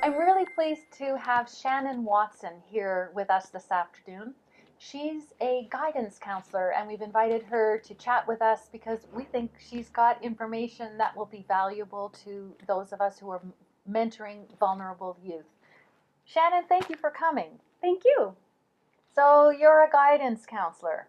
I'm really pleased to have Shannon Watson here with us this afternoon. She's a guidance counselor, and we've invited her to chat with us because we think she's got information that will be valuable to those of us who are mentoring vulnerable youth. Shannon, thank you for coming. Thank you. So, you're a guidance counselor.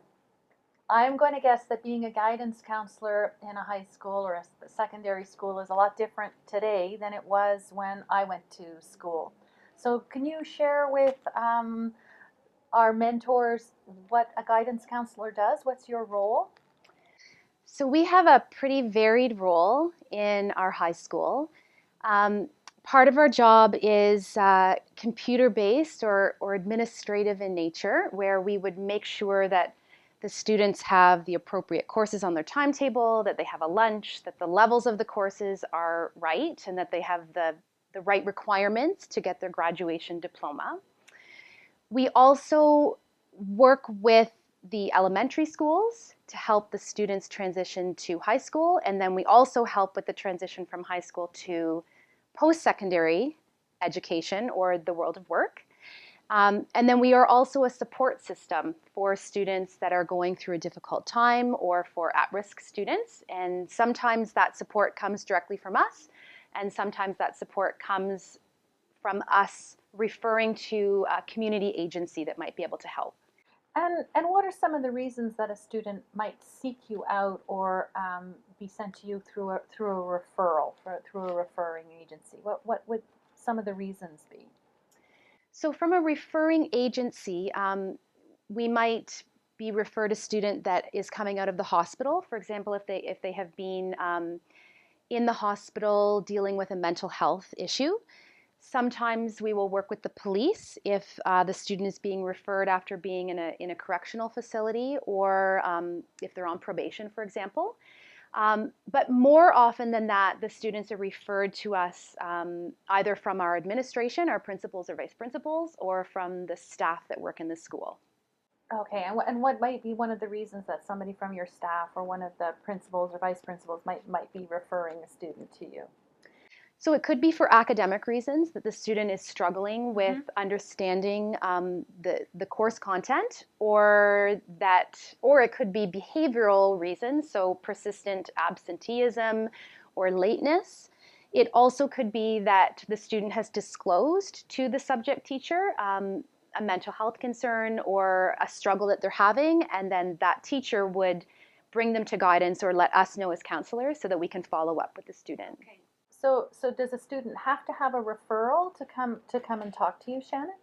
I'm going to guess that being a guidance counselor in a high school or a secondary school is a lot different today than it was when I went to school. So, can you share with our mentors what a guidance counselor does? What's your role? So we have a pretty varied role in our high school. Um, Part of our job is computer-based or administrative in nature, where we would make sure that the students have the appropriate courses on their timetable, that they have a lunch, that the levels of the courses are right, and that they have the right requirements to get their graduation diploma. We also work with the elementary schools to help the students transition to high school, and then we also help with the transition from high school to post-secondary education or the world of work. And then we are also a support system for students that are going through a difficult time or for at-risk students. And sometimes that support comes directly from us, and sometimes that support comes from us referring to a community agency that might be able to help. And what are some of the reasons that a student might seek you out or be sent to you through a referral, through a referring agency? What would some of the reasons be? So from a referring agency, we might be referred a student that is coming out of the hospital. For example, if they have been in the hospital dealing with a mental health issue. Sometimes we will work with the police if the student is being referred after being in a correctional facility or if they're on probation, for example. But more often than that, the students are referred to us either from our administration, our principals or vice principals, or from the staff that work in the school. Okay, and what might be one of the reasons that somebody from your staff or one of the principals or vice principals might be referring a student to you? So it could be for academic reasons that the student is struggling with understanding the course content, or it could be behavioral reasons, so persistent absenteeism or lateness. It also could be that the student has disclosed to the subject teacher a mental health concern or a struggle that they're having, and then that teacher would bring them to guidance or let us know as counselors so that we can follow up with the student. Okay. So does a student have to have a referral to come and talk to you, Shannon?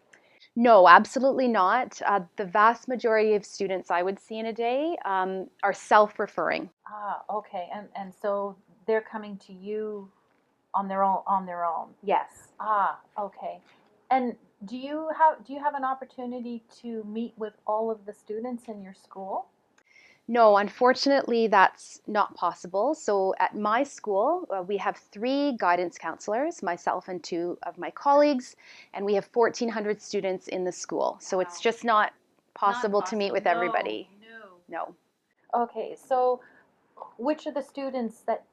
No, absolutely not. The vast majority of students I would see in a day are self-referring. Ah, okay. And so they're coming to you on their own. Yes. Ah, okay. And do you have an opportunity to meet with all of the students in your school? No, unfortunately, that's not possible. So at my school, we have 3 guidance counselors, myself and 2 of my colleagues, and we have 1,400 students in the school. So it's just not possible to meet with everybody. No. Okay, so which are the students that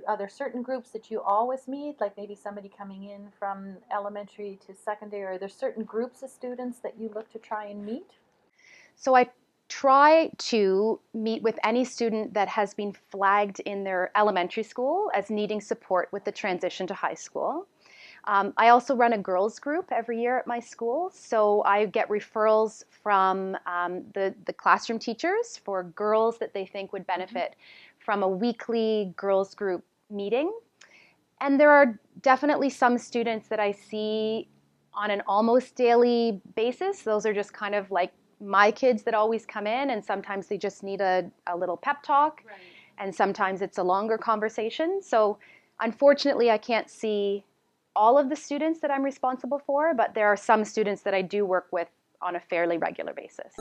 are there certain groups that you always meet, like maybe somebody coming in from elementary to secondary? Are there certain groups of students that you look to try and meet? So I try to meet with any student that has been flagged in their elementary school as needing support with the transition to high school. I also run a girls group every year at my school, so I get referrals from the classroom teachers for girls that they think would benefit from a weekly girls group meeting. And there are definitely some students that I see on an almost daily basis. Those are just kind of like my kids that always come in, and sometimes they just need a little pep talk, right. And sometimes it's a longer conversation. So unfortunately, I can't see all of the students that I'm responsible for, but there are some students that I do work with on a fairly regular basis.